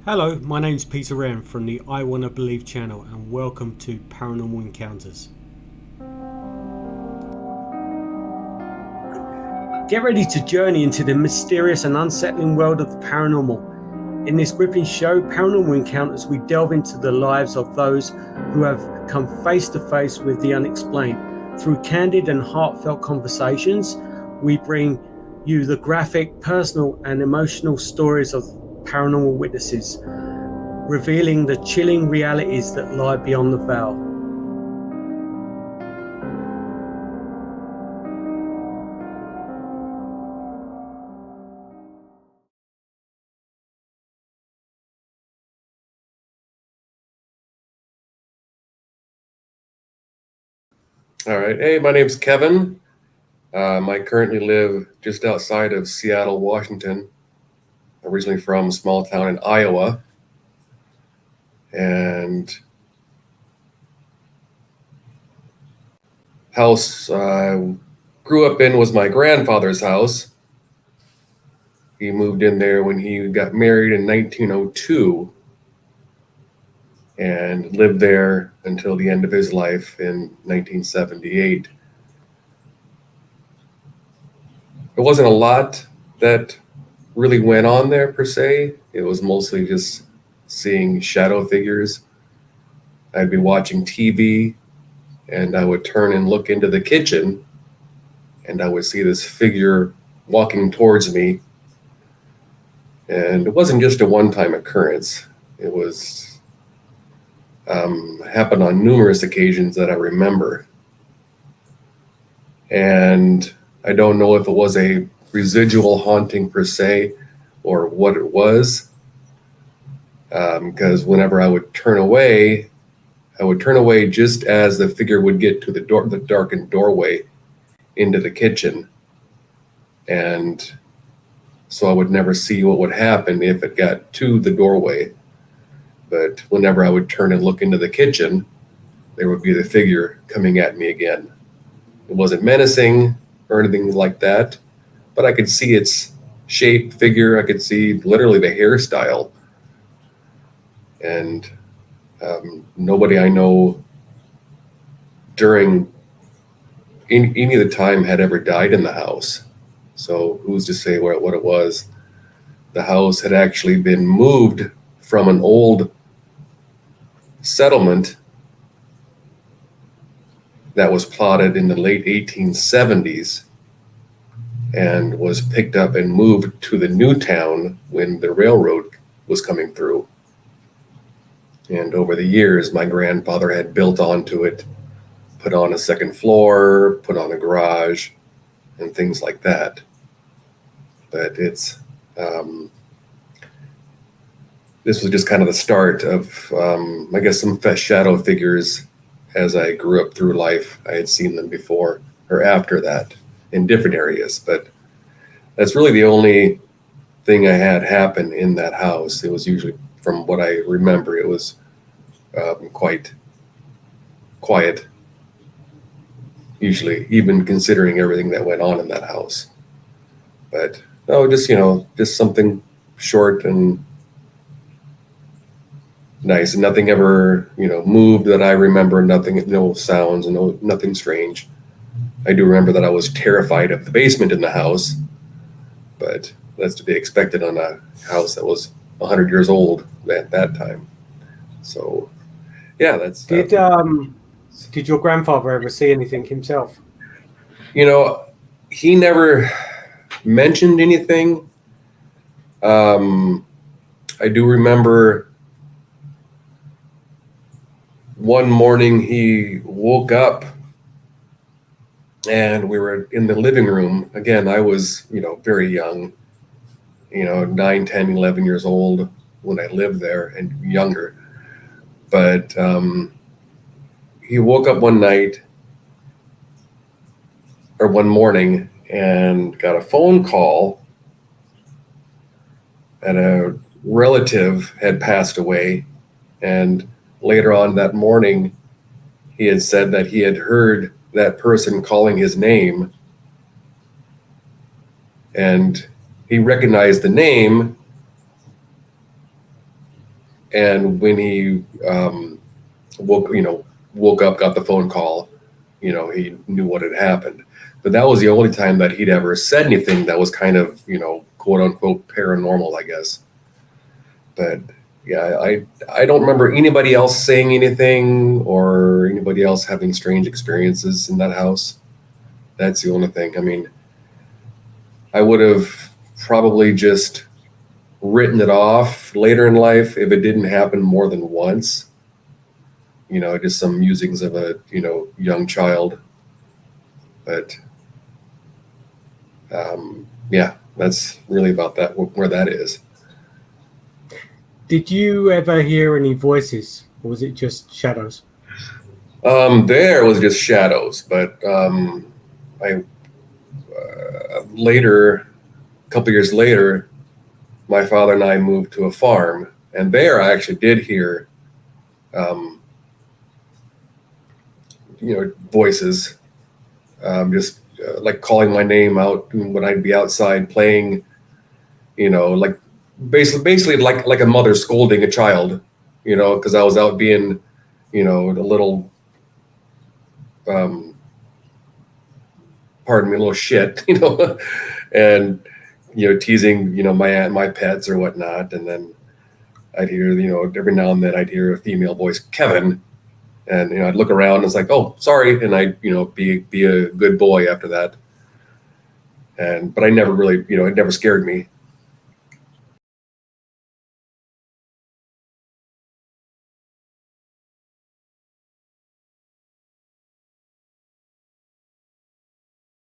Hello, my name's Peter Wren from the I Wanna Believe channel and welcome to Paranormal Encounters. Get ready to journey into the mysterious and unsettling world of the paranormal. In this gripping show, Paranormal Encounters, we delve into the lives of those who have come face to face with the unexplained. Through candid and heartfelt conversations, we bring you the graphic, personal and emotional stories of paranormal witnesses, revealing the chilling realities that lie beyond the veil. All right. Hey, my name's Kevin. I currently live just outside of Seattle, Washington. Originally from a small town in Iowa. And house I grew up in was my grandfather's house. He moved in there when he got married in 1902 and lived there until the end of his life in 1978. There wasn't a lot that really went on there per se. It was mostly just seeing shadow figures. I'd be watching TV and I would turn and look into the kitchen and I would see this figure walking towards me. And it wasn't just a one-time occurrence. It was happened on numerous occasions that I remember. And I don't know if it was a residual haunting per se or what it was. Because whenever I would turn away just as the figure would get to the darkened doorway into the kitchen. And so I would never see what would happen if it got to the doorway. But whenever I would turn and look into the kitchen, there would be the figure coming at me again. It wasn't menacing or anything like that, but I could see its shape, figure. I could see literally the hairstyle. And nobody I know during any of the time had ever died in the house. So who's to say what it was? The house had actually been moved from an old settlement that was plotted in the late 1870s and was picked up and moved to the new town when the railroad was coming through. And over the years, my grandfather had built onto it, put on a second floor, put on a garage, and things like that. But it's this was just kind of the start of, I guess, some shadow figures as I grew up through life. I had seen them before or after that in different areas, but that's really the only thing I had happen in that house. It was usually, from what I remember, it was quite quiet, usually, even considering everything that went on in that house. But no, just something short and nice. Nothing ever, moved that I remember. Nothing, no sounds, nothing strange. I do remember that I was terrified of the basement in the house, but that's to be expected on a house that was 100 years old at that time. So, yeah, that's. Did your grandfather ever see anything himself? He never mentioned anything. I do remember one morning he woke up and we were in the living room. Again, I was, very young, 9, 10, 11 years old when I lived there and younger. But he woke up one morning and got a phone call and a relative had passed away. And later on that morning, he had said that he had heard that person calling his name and he recognized the name, And when he woke up, got the phone call, he knew what had happened. But that was the only time that he'd ever said anything that was kind of, quote unquote paranormal, I guess. But yeah, I don't remember anybody else saying anything or anybody else having strange experiences in that house. That's the only thing. I mean, I would have probably just written it off later in life if it didn't happen more than once. Just some musings of a, young child. But yeah, that's really about that, where that is. Did you ever hear any voices, or was it just shadows? There was just shadows, but I later, a couple years later, my father and I moved to a farm, and there I actually did hear, voices, just like calling my name out when I'd be outside playing, like basically like a mother scolding a child, because I was out being, a little, pardon me, a little shit, and teasing, my pets or whatnot. And then I'd hear, every now and then I'd hear a female voice, Kevin, and I'd look around and it's like, oh, sorry, and I'd be a good boy after that. But I never really, it never scared me.